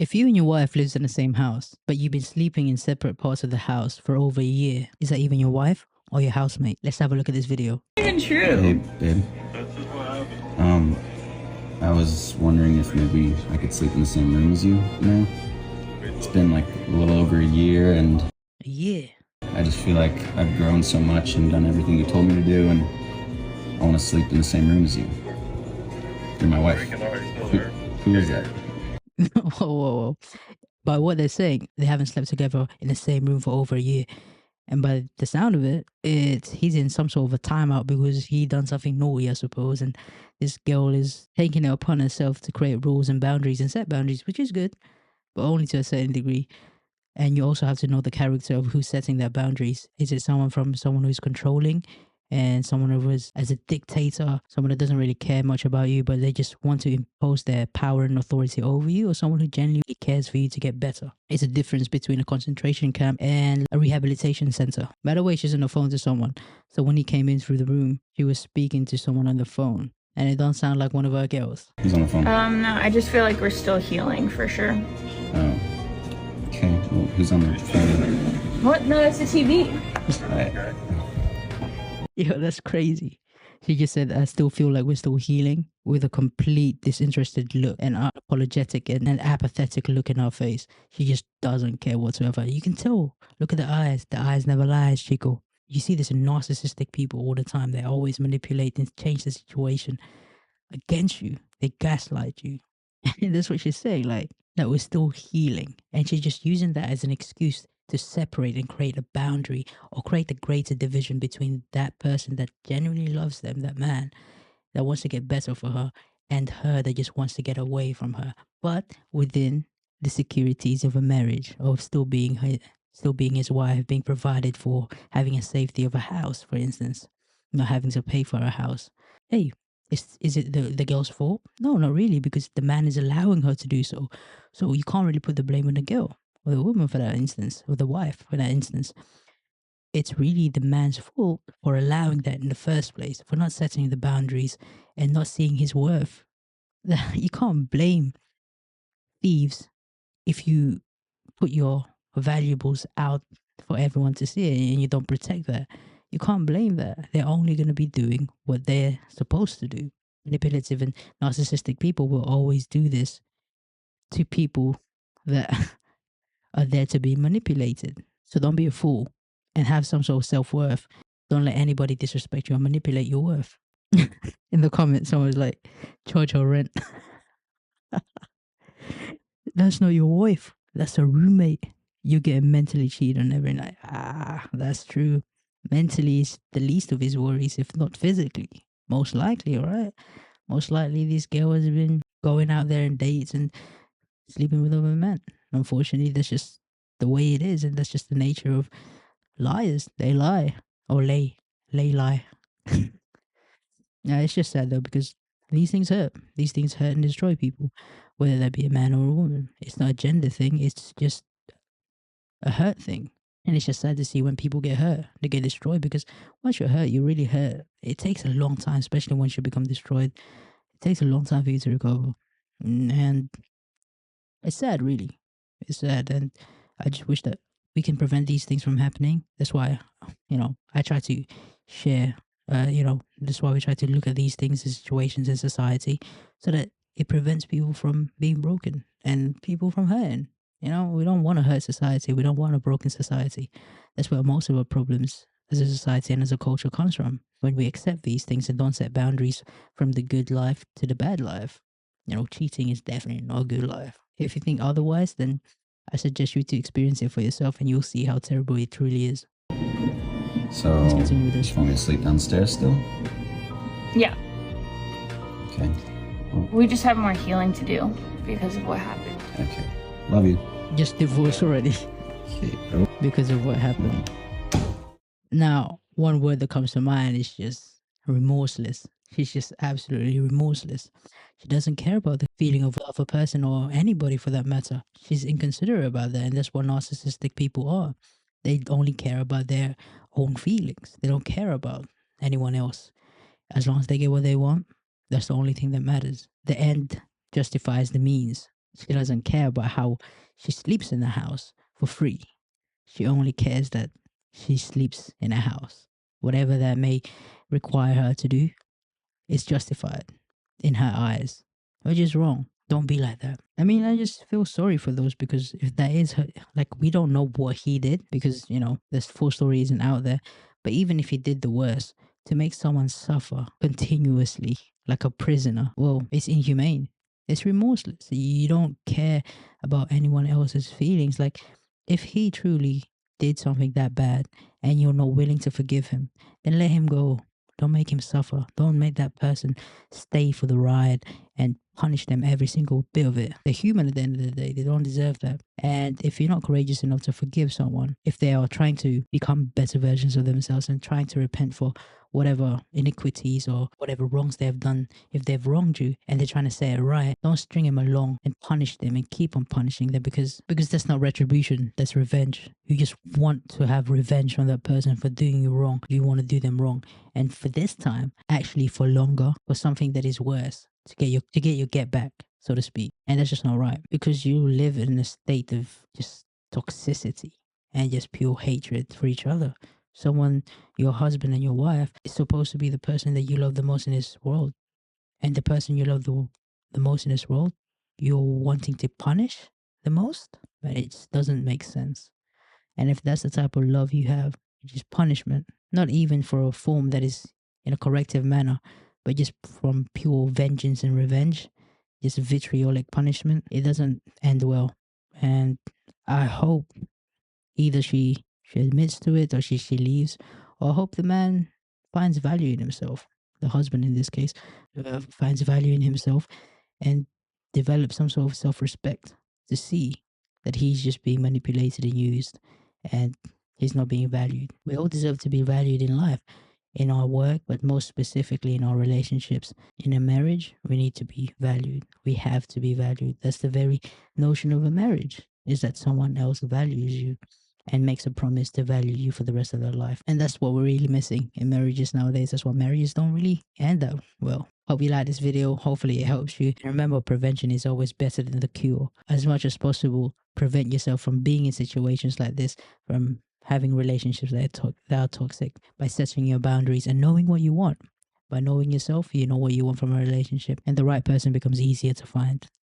If you and your wife lives in the same house, but you've been sleeping in separate parts of the house for over a year, is that even your wife or your housemate? Let's have a look at this video. Even true. Hey, babe. I was wondering if maybe I could sleep in the same room as you now. It's been like a little over a year, and A year? I just feel like I've grown so much and done everything you told me to do, and I want to sleep in the same room as you. You're my wife. Who is that? Whoa. By what they're saying, they haven't slept together in the same room for over a year. And by the sound of it, he's in some sort of a timeout because he done something naughty, I suppose. And this girl is taking it upon herself to create rules and boundaries and set boundaries, which is good, but only to a certain degree. And you also have to know the character of who's setting their boundaries. Is it someone who's controlling and someone who is as a dictator, someone that doesn't really care much about you, but they just want to impose their power and authority over you, or someone who genuinely cares for you to get better? It's a difference between a concentration camp and a rehabilitation center. By the way, she's on the phone to someone. So when he came in through the room, she was speaking to someone on the phone. And it don't sound like one of our girls. Who's on the phone? No, I just feel like we're still healing for sure. Oh. Okay, well, who's on the phone? What? No, it's the TV. Alright. Yo, that's crazy. She just said, I still feel like we're still healing, with a complete disinterested look and unapologetic and an apathetic look in her face. She just doesn't care whatsoever. You can tell. Look at the eyes. The eyes never lies, Chico. You see this in narcissistic people all the time. They always manipulate and change the situation against you. They gaslight you. And that's what she's saying, like, that we're still healing. And she's just using that as an excuse to separate and create a boundary or create a greater division between that person that genuinely loves them, that man that wants to get better for her, and her that just wants to get away from her, but within the securities of a marriage, of still being his wife, being provided for, having a safety of a house, for instance, not having to pay for a house. Hey, is it the girl's fault? No, not really, because the man is allowing her to do so. So you can't really put the blame on the girl or the woman for that instance, or the wife for that instance. It's really the man's fault for allowing that in the first place, for not setting the boundaries and not seeing his worth. You can't blame thieves if you put your valuables out for everyone to see and you don't protect that. You can't blame that. They're only going to be doing what they're supposed to do. Manipulative and narcissistic people will always do this to people that are there to be manipulated. So don't be a fool and have some sort of self-worth. Don't let anybody disrespect you and manipulate your worth. In the comments, someone was like, charge her rent. That's not your wife. That's a roommate. You get mentally cheated on every night. That's true. Mentally is the least of his worries, if not physically. Most likely, all right? Most likely this girl has been going out there on dates and sleeping with other men. Unfortunately, that's just the way it is, and that's just the nature of liars. They lie. Or lie. Yeah, it's just sad though, because these things hurt. These things hurt and destroy people, whether that be a man or a woman. It's not a gender thing, it's just a hurt thing. And it's just sad to see when people get hurt, they get destroyed, because once you're hurt, you're really hurt. It takes a long time, especially once you become destroyed. It takes a long time for you to recover. And it's sad, really. It's sad. And I just wish that we can prevent these things from happening. That's why, I try to share, that's why we try to look at these things as situations in society, so that it prevents people from being broken and people from hurting. We don't want to hurt society. We don't want a broken society. That's where most of our problems as a society and as a culture comes from. When we accept these things and don't set boundaries from the good life to the bad life. Cheating is definitely not a good life. If you think otherwise, then I suggest you to experience it for yourself, and you'll see how terrible it truly is. So, Let's continue with you this. just want me to sleep downstairs still? Yeah, Okay. we just have more healing to do because of what happened. Okay. Love you. Just divorced already Okay. Oh. because of what happened. Now, one word that comes to mind is just remorseless. She's just absolutely remorseless. She doesn't care about the feeling of a person, or anybody for that matter. She's inconsiderate about that, and that's what narcissistic people are. They only care about their own feelings. They don't care about anyone else. As long as they get what they want, that's the only thing that matters. The end justifies the means. She doesn't care about how she sleeps in the house for free. She only cares that she sleeps in a house. Whatever that may require her to do is justified in her eyes, which is wrong. Don't be like that. I mean, I just feel sorry for those, because if that is her, like, we don't know what he did, because, you know, this full story isn't out there. But even if he did the worst, to make someone suffer continuously like a prisoner, well, it's inhumane. It's remorseless. You don't care about anyone else's feelings. Like, if he truly did something that bad and you're not willing to forgive him, then let him go. Don't make him suffer. Don't make that person stay for the ride and punish them every single bit of it. They're human at the end of the day. They don't deserve that. And if you're not courageous enough to forgive someone, if they are trying to become better versions of themselves and trying to repent for whatever iniquities or whatever wrongs they have done, if they've wronged you and they're trying to say it right, don't string them along and punish them and keep on punishing them, because that's not retribution, that's revenge. You just want to have revenge from that person for doing you wrong. You want to do them wrong, and for this time, actually for longer, for something that is worse, to get your get back, so to speak. And that's just not right, because you live in a state of just toxicity and just pure hatred for each other. Someone, your husband and your wife, is supposed to be the person that you love the most in this world. And the person you love the most in this world, you're wanting to punish the most? But it just doesn't make sense. And if that's the type of love you have, just punishment, not even for a form that is in a corrective manner, but just from pure vengeance and revenge, just vitriolic punishment, it doesn't end well. And I hope either she admits to it, or she leaves, or I hope the man finds value in himself, the husband in this case, finds value in himself and develops some sort of self-respect to see that he's just being manipulated and used, and he's not being valued. We all deserve to be valued in life, in our work, but most specifically in our relationships. In a marriage, we need to be valued. We have to be valued. That's the very notion of a marriage, is that someone else values you and makes a promise to value you for the rest of their life. And that's what we're really missing in marriages nowadays. That's why marriages don't really end up well. Hope you like this video. Hopefully it helps you. And remember, prevention is always better than the cure. As much as possible, prevent yourself from being in situations like this, from having relationships that are toxic, by setting your boundaries and knowing what you want. By knowing yourself, you know what you want from a relationship, and the right person becomes easier to find.